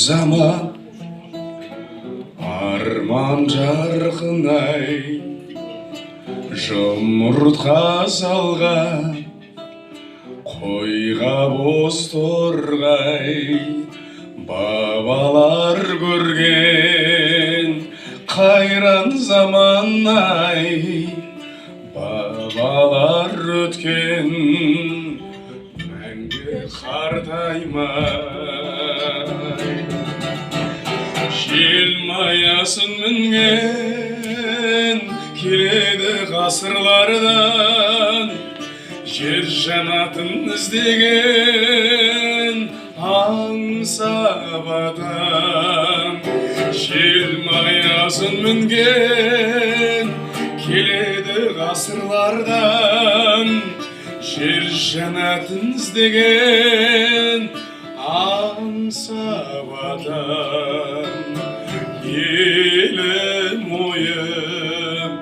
zaman арман жарқынай жұмыртқа салған қойға боз торғай бабалар көрген қайран заман-ай бабалар өткен мәңгі қартаймай желмаясын мінген келеді ғасырлардан жер жанатын іздеген аңсап адам желмаясын мінген келеді ғасырлардан жер жанатын іздеген аңсап адам елім ойым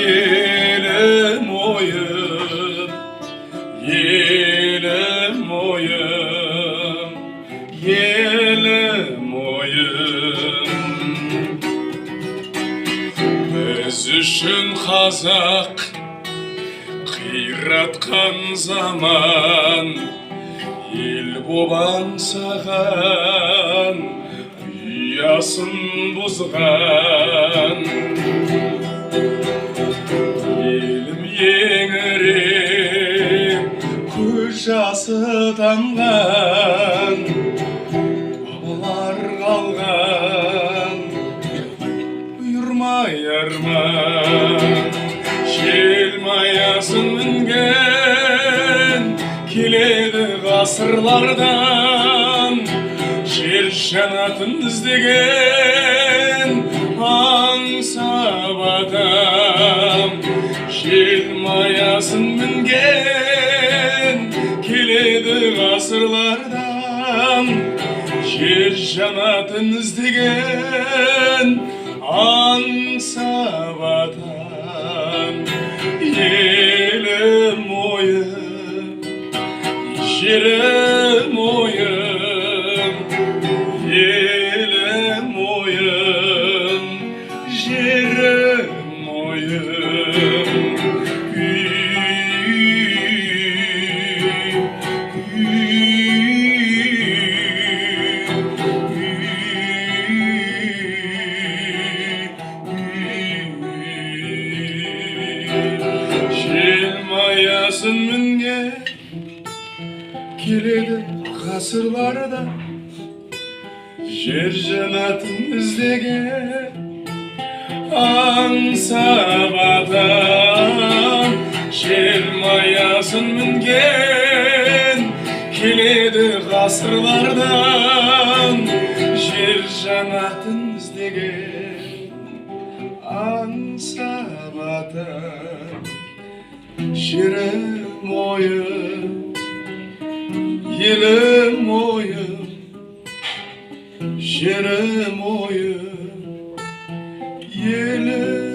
елім ойым елім ойым елім ойым біз үшін қазақ қиратқан заман ел боп аңсаған ұясын бұзған елім еңіреп көз жасы тамған бабалар қалған бұйырмай арман желмаясын мінген келеді ғасырлардан жер жанатын іздеген аңсап адам желмаясын мінген келеді ғасырлардан жер жанатын іздеген аңсап адам елім ойым жерім ойым елім ойым жерім ойым желмаясын мінген келеді ғасырларда жер жанатын іздеген аңсап адам желмаясын мінген келеді ғасырлардан жер жанатын іздеген аңсап адам жерім ойым елім ойым жерім ойым елім